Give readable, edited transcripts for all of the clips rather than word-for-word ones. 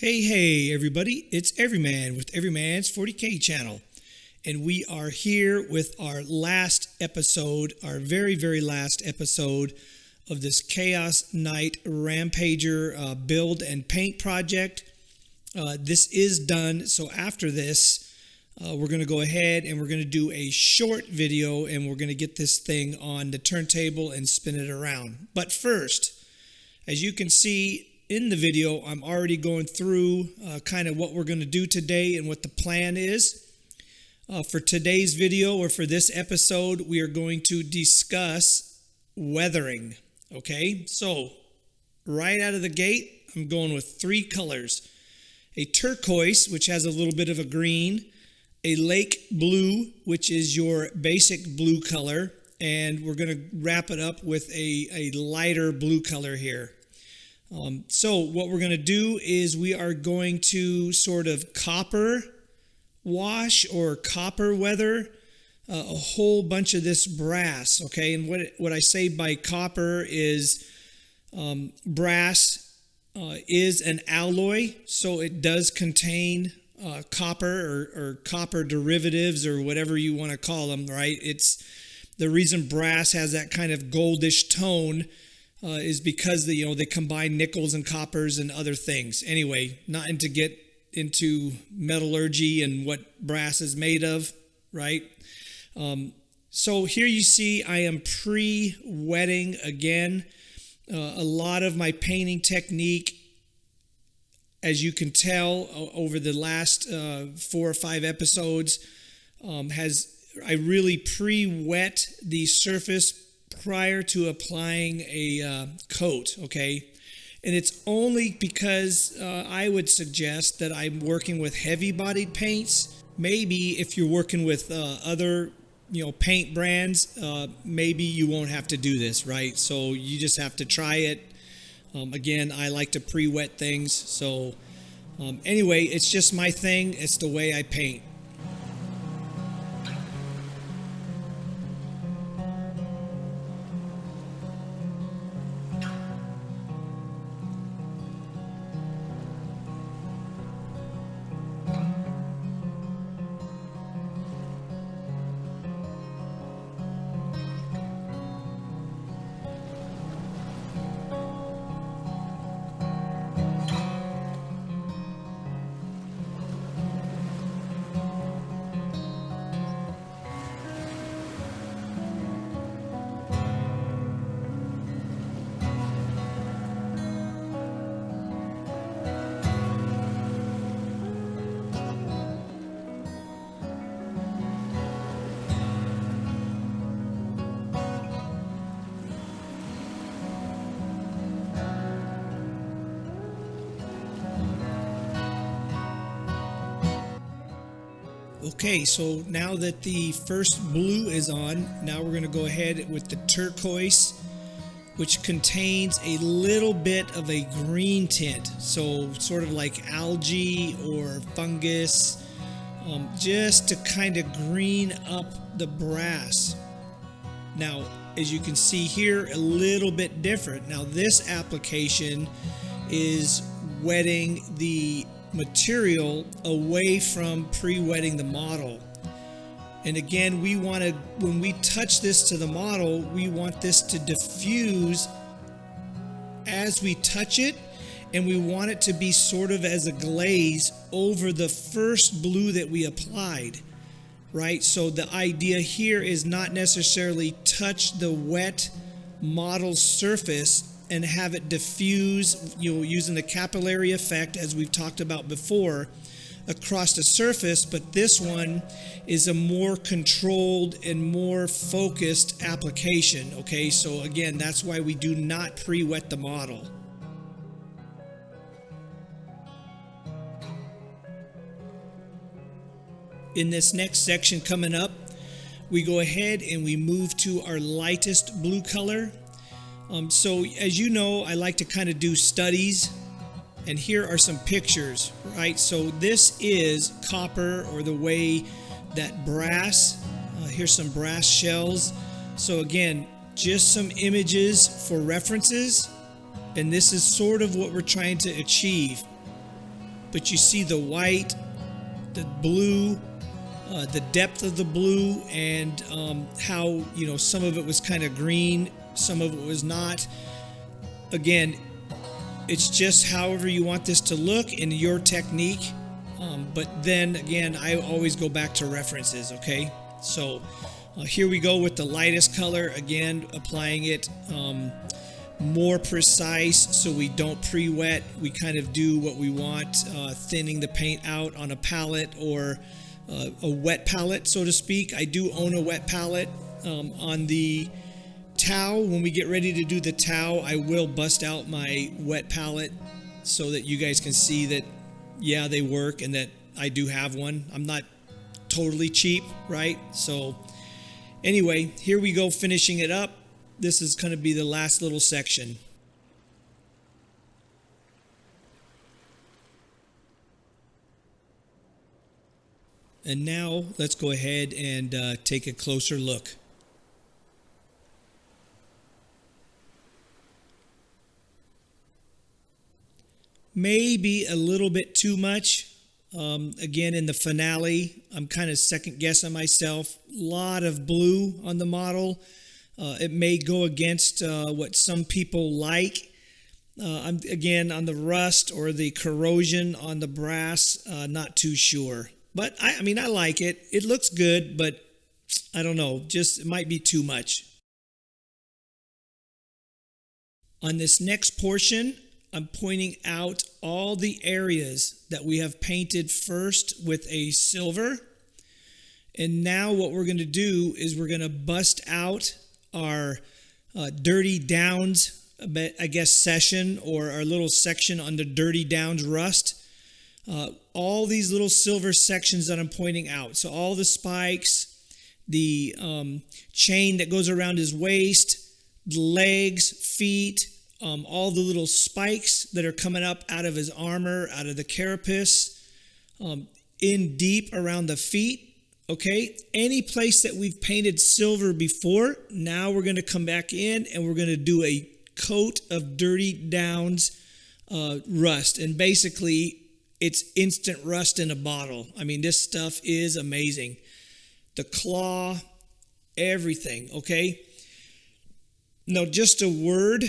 Hey everybody, it's Everyman with Everyman's 40K channel. And we are here with our last episode, our very last episode of this Chaos Knight Rampager build and paint project. This is done, so after this, we're going to go ahead and we're going to do a short video and we're going to get this thing on the turntable and spin it around. But first, as you can see in the video, I'm already going through kind of what we're going to do today and what the plan is. For today's video, or for this episode, we are going to discuss weathering. Okay, so right out of the gate, I'm going with three colors. A turquoise, which has a little bit of a green, a lake blue, which is your basic blue color, and we're going to wrap it up with a lighter blue color here. So what we're going to do is we are going to sort of copper wash or copper weather a whole bunch of this brass, okay? And what I say by copper is brass is an alloy, so it does contain copper or copper derivatives or whatever you want to call them, right? It's the reason brass has that kind of goldish tone is because they combine nickels and coppers and other things. Anyway, not to get into metallurgy and what brass is made of, right? So here you see I am pre-wetting again. A lot of my painting technique, as you can tell over the last 4 or 5 episodes, I really pre-wet the surface prior to applying a coat, okay? And it's only because I would suggest that I'm working with heavy-bodied paints. Maybe if you're working with other, paint brands, maybe you won't have to do this, right? So you just have to try it. Again, I like to pre-wet things. So anyway, it's just my thing. It's the way I paint. Okay, so now that the first blue is on, now we're going to go ahead with the turquoise, which contains a little bit of a green tint. So sort of like algae or fungus, just to kind of green up the brass. Now, as you can see here, a little bit different. Now this application is wetting the material away from pre-wetting the model. And again, when we touch this to the model, we want this to diffuse as we touch it, and we want it to be sort of as a glaze over the first blue that we applied, right? So the idea here is not necessarily touch the wet model surface and have it diffuse, using the capillary effect, as we've talked about before, across the surface. But this one is a more controlled and more focused application, okay? So again, that's why we do not pre-wet the model. In this next section coming up, we go ahead and we move to our lightest blue color. So as you know, I like to kind of do studies, and here are some pictures, right? So this is copper, or the way that brass, here's some brass shells. So again, just some images for references, and this is sort of what we're trying to achieve. but you see the white, the blue, the depth of the blue, and how, some of it was kind of green, some of it was not. Again, it's just however you want this to look in your technique. But then again, I always go back to references, okay? So here we go with the lightest color, again, applying it more precise so we don't pre-wet. We kind of do what we want, thinning the paint out on a palette or a wet palette, so to speak. I do own a wet palette. On the towel, when we get ready to do the towel, I will bust out my wet palette so that you guys can see that, yeah, they work and that I do have one. I'm not totally cheap, right? So anyway, here we go, finishing it up. This is going to be the last little section. And now let's go ahead and take a closer look. Maybe a little bit too much. Again, in the finale, I'm kind of second guessing myself. A lot of blue on the model. It may go against what some people like. I'm again on the rust or the corrosion on the brass, not too sure. But I mean, I like it. It looks good, but I don't know, just it might be too much. On this next portion, I'm pointing out all the areas that we have painted first with a silver. And now what we're going to do is we're going to bust out our Dirty Downs, I guess, session, or our little section on the Dirty Downs rust. All these little silver sections that I'm pointing out. So all the spikes, the chain that goes around his waist, the legs, feet, all the little spikes that are coming up out of his armor, out of the carapace, in deep around the feet. Okay, any place that we've painted silver before, now we're going to come back in and we're going to do a coat of Dirty Downs rust. And basically, it's instant rust in a bottle. I mean, this stuff is amazing. The claw, everything, okay? Now, just a word.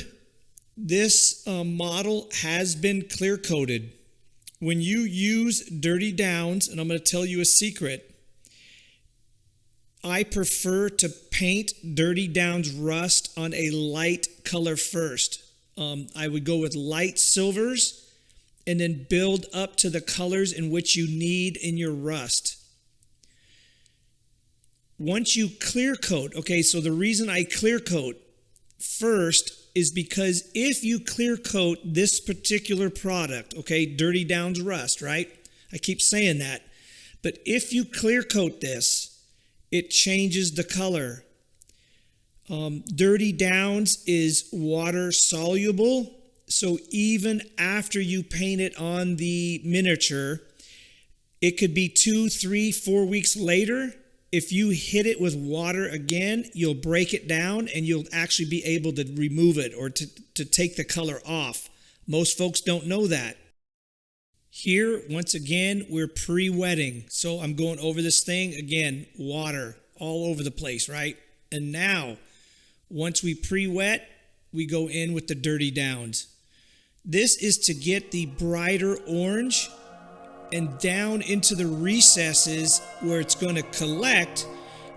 This model has been clear coated. When you use Dirty Downs, and I'm going to tell you a secret, I prefer to paint Dirty Downs rust on a light color first. I would go with light silvers and then build up to the colors in which you need in your rust. Once you clear coat, okay, so the reason I clear coat first is because if you clear coat this particular product, okay, Dirty Downs rust, right? I keep saying that. But if you clear coat this, it changes the color. Dirty Downs is water soluble, so even after you paint it on the miniature, it could be 2, 3, 4 weeks later. If you hit it with water again, you'll break it down and you'll actually be able to remove it or to take the color off. Most folks don't know that. Here, once again, we're pre-wetting. So I'm going over this thing, again, water all over the place, right? And now, once we pre-wet, we go in with the Dirty Downs. This is to get the brighter orange and down into the recesses where it's going to collect.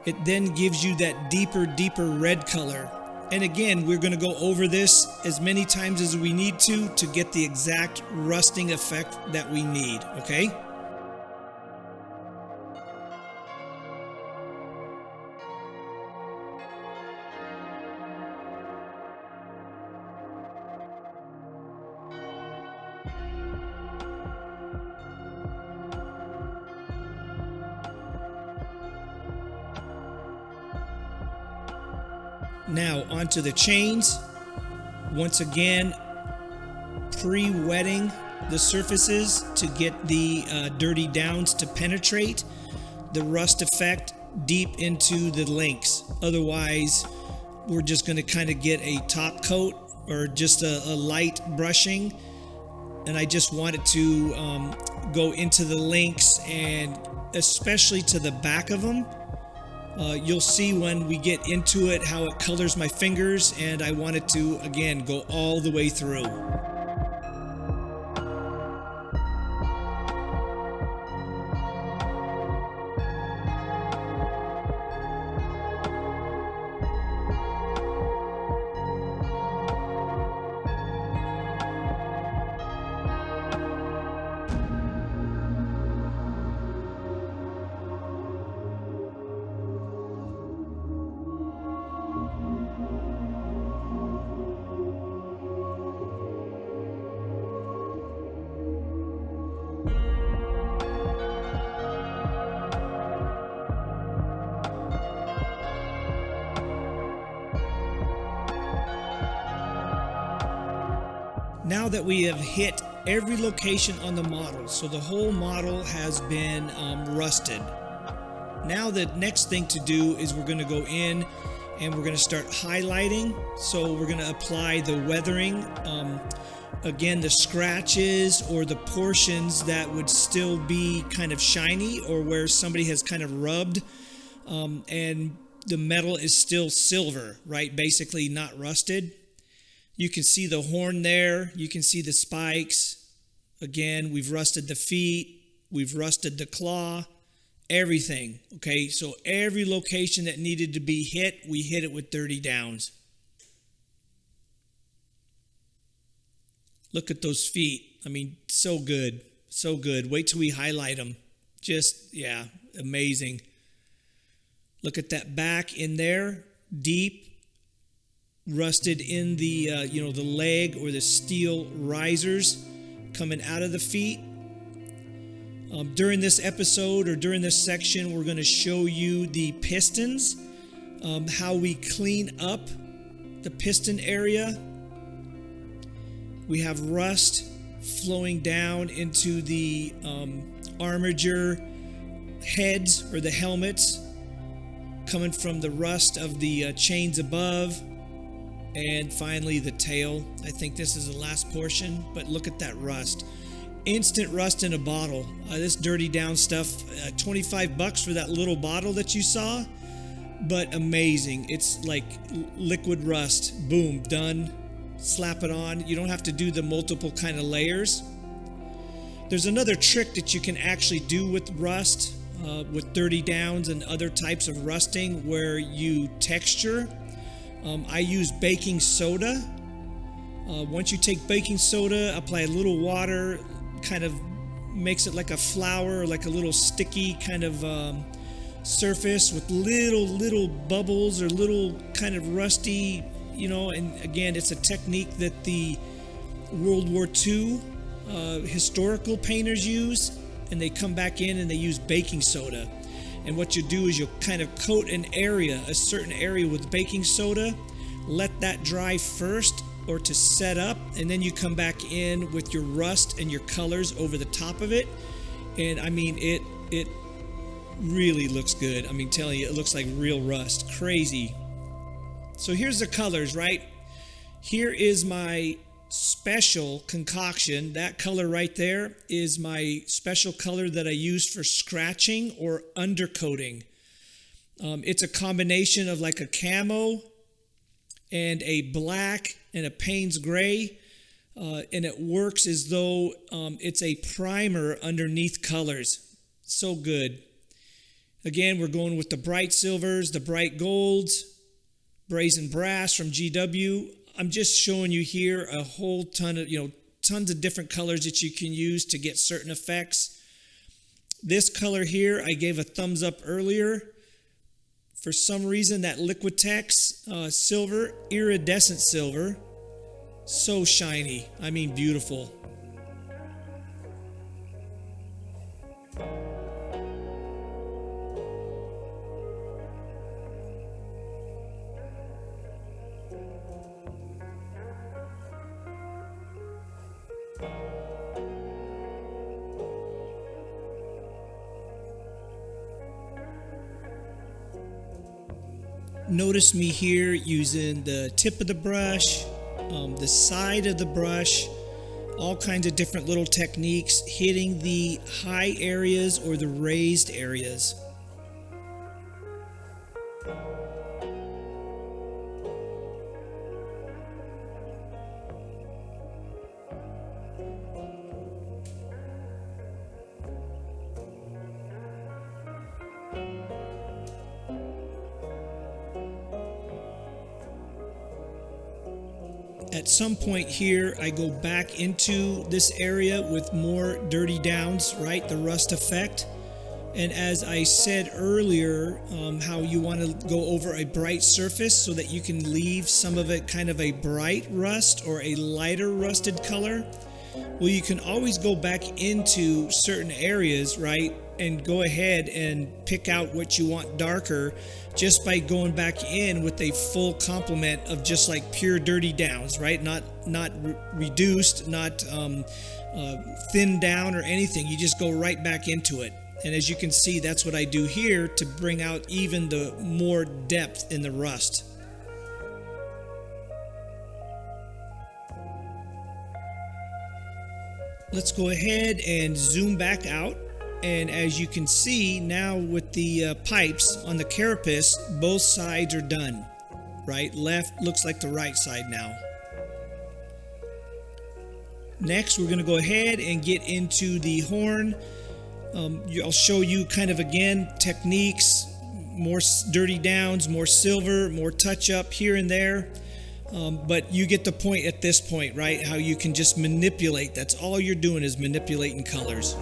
It then gives you that deeper red color. And again, we're going to go over this as many times as we need to get the exact rusting effect that we need, okay? Now onto the chains. Once again, pre-wetting the surfaces to get the Dirty Downs to penetrate the rust effect deep into the links. Otherwise, we're just going to kind of get a top coat or just a light brushing. And I just want it to go into the links, and especially to the back of them. You'll see when we get into it how it colors my fingers, and I want it to, again, go all the way through. Now that we have hit every location on the model, so the whole model has been rusted. Now the next thing to do is we're going to go in and we're going to start highlighting. So we're going to apply the weathering, again, the scratches or the portions that would still be kind of shiny, or where somebody has kind of rubbed and the metal is still silver, right? Basically not rusted. You can see the horn there. You can see the spikes. Again, we've rusted the feet. We've rusted the claw. Everything. Okay, so every location that needed to be hit, we hit it with 30 downs. Look at those feet. I mean, so good. So good. Wait till we highlight them. Just, yeah, amazing. Look at that back in there. Deep. Rusted in the the leg or the steel risers coming out of the feet. During this episode or during this section, we're going to show you the pistons, how we clean up the piston area. We have rust flowing down into the armature heads or the helmets, coming from the rust of the chains above. And finally, the tail. I think this is the last portion, but look at that rust. Instant rust in a bottle. This dirty down stuff, $25 for that little bottle that you saw, but amazing. It's like liquid rust. Boom, done. Slap it on. You don't have to do the multiple kind of layers. There's another trick that you can actually do with rust, with dirty downs and other types of rusting, where you texture. I use baking soda. Once you take baking soda, apply a little water, kind of makes it like a flour, like a little sticky kind of surface with little bubbles or little kind of rusty, and again, it's a technique that the World War II historical painters use, and they come back in and they use baking soda. And what you do is you'll kind of coat a certain area with baking soda, let that dry first or to set up, and then you come back in with your rust and your colors over the top of it. And I mean, it really looks good. I mean, telling you, it looks like real rust. Crazy. So here's the colors, right? Here is my special concoction. That color right there is my special color that I use for scratching or undercoating. It's a combination of like a camo and a black and a Payne's gray, and it works as though it's a primer underneath colors. So good. Again, we're going with the bright silvers, the bright golds, brazen brass from GW. I'm just showing you here a whole ton of, tons of different colors that you can use to get certain effects. This color here, I gave a thumbs up earlier. For some reason, that Liquitex silver, iridescent silver, so shiny. I mean, beautiful. Notice me here using the tip of the brush, the side of the brush, all kinds of different little techniques, hitting the high areas or the raised areas. At some point here, I go back into this area with more dirty downs, right? The rust effect. And as I said earlier, how you want to go over a bright surface so that you can leave some of it kind of a bright rust or a lighter rusted color. Well, you can always go back into certain areas, right? And go ahead and pick out what you want darker just by going back in with a full complement of just like pure dirty downs, right? Not reduced, not thinned down or anything. You just go right back into it. And as you can see, that's what I do here to bring out even the more depth in the rust. Let's go ahead and zoom back out. And as you can see now with the pipes on the carapace, both sides are done, right? Left looks like the right side now. Next, we're going to go ahead and get into the horn. I'll show you kind of again techniques, more dirty downs, more silver, more touch up here and there. But you get the point at this point, right? How you can just manipulate. That's all you're doing is manipulating colors.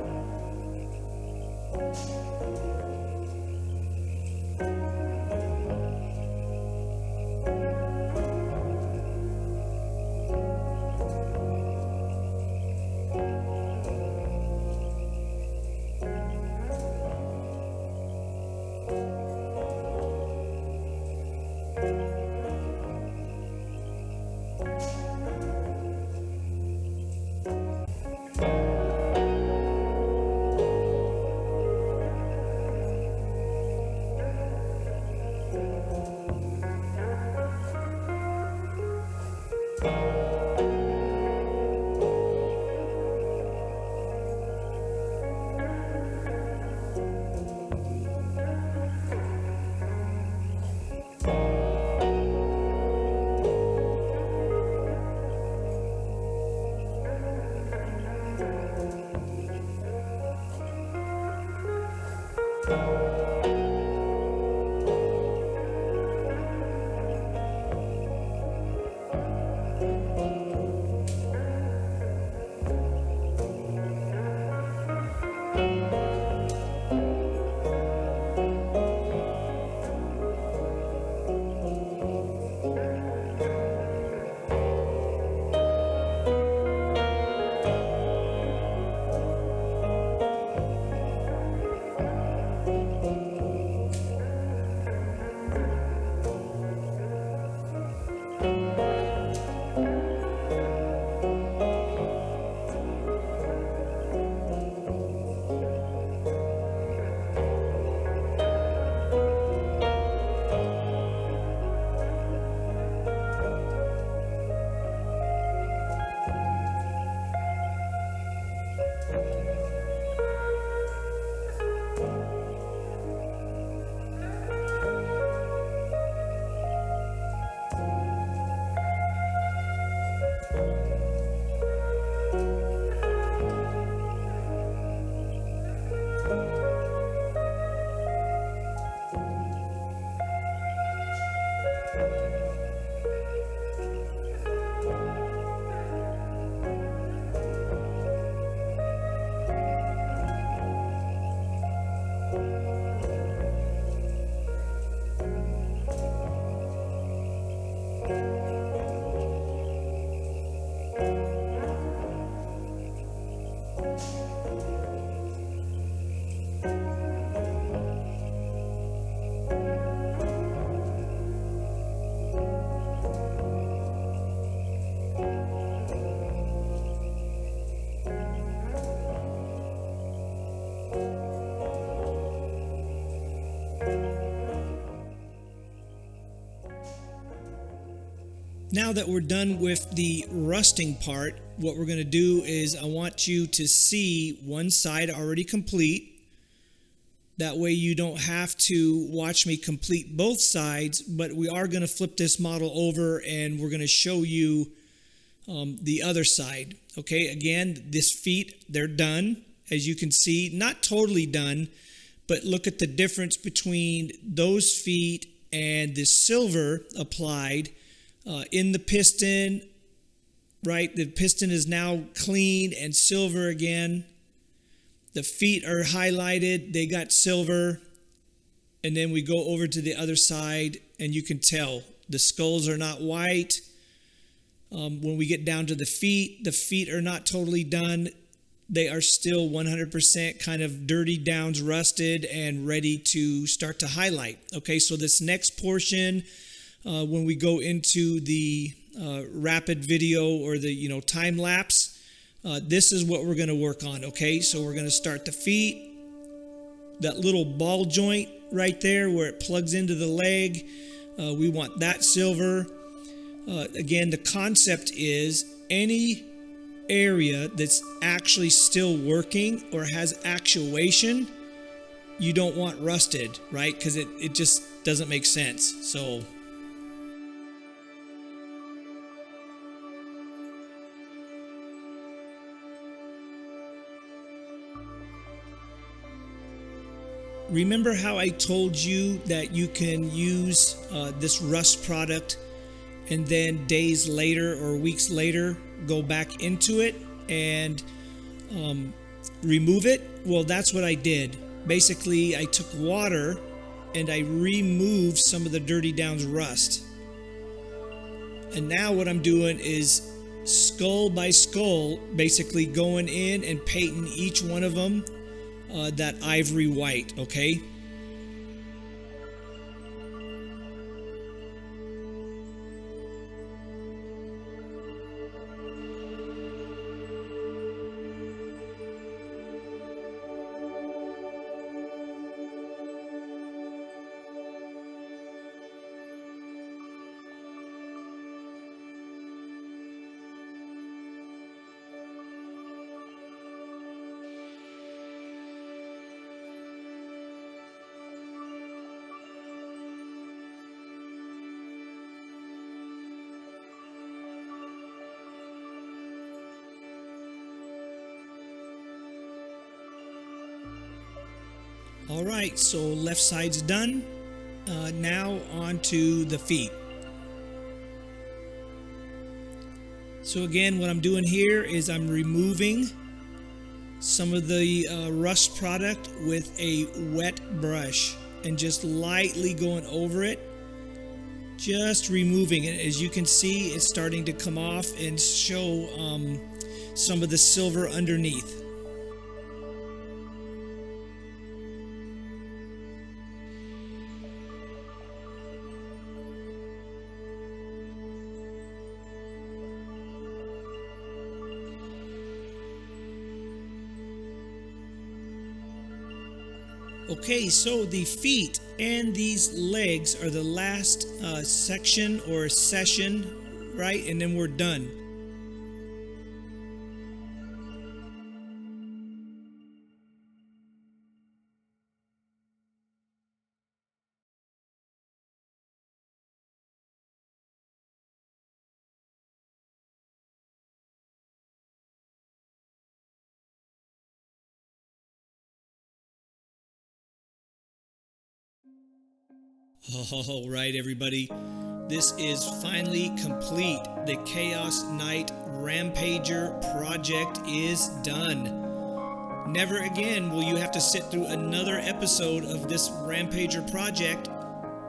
Now that we're done with the rusting part, what we're going to do is I want you to see one side already complete. That way you don't have to watch me complete both sides, but we are going to flip this model over and we're going to show you the other side. Okay, again, this feet, they're done. As you can see, not totally done, but look at the difference between those feet and the silver applied in the piston, right? The piston is now clean and silver again. The feet are highlighted, they got silver. And then we go over to the other side and you can tell the skulls are not white. When we get down to the feet are not totally done. They are still 100% kind of dirty downs, rusted, and ready to start to highlight. Okay, so this next portion, when we go into the rapid video or the time lapse, this is what we're going to work on. Okay, so we're going to start the feet, that little ball joint right there where it plugs into the leg. We want that silver. Again, the concept is any area that's actually still working or has actuation, you don't want rusted, right? Because it just doesn't make sense. So remember how I told you that you can use this rust product and then days later or weeks later go back into it and remove it? Well, that's what I did. Basically, I took water and I removed some of the dirty downs rust. And now what I'm doing is skull by skull, basically going in and painting each one of them that ivory white, okay? All right, so left side's done. Now on to the feet. So again, what I'm doing here is I'm removing some of the rust product with a wet brush and just lightly going over it, just removing it. As you can see, it's starting to come off and show some of the silver underneath. Okay, so the feet and these legs are the last section or session, right? And then we're done. All right, everybody, this is finally complete. The Chaos Knight Rampager project is done. Never again will you have to sit through another episode of this Rampager project.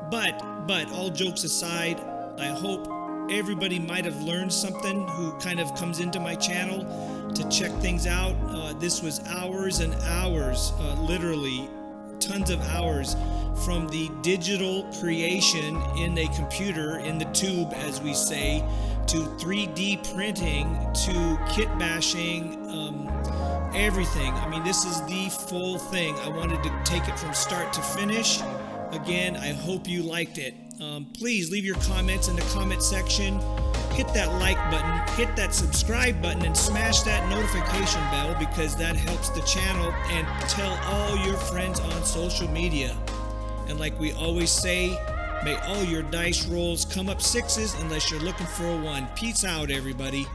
But all jokes aside, I hope everybody might have learned something who kind of comes into my channel to check things out. This was hours and hours, literally tons of hours, from the digital creation in a computer, in the tube as we say, to 3D printing, to kit bashing, everything. I mean, this is the full thing. I wanted to take it from start to finish. Again, I hope you liked it. Please leave your comments in the comment section. hit that like button, hit that subscribe button, and smash that notification bell, because that helps the channel, and tell all your friends on social media. And like we always say, may all your dice rolls come up sixes unless you're looking for a one. Peace out, everybody.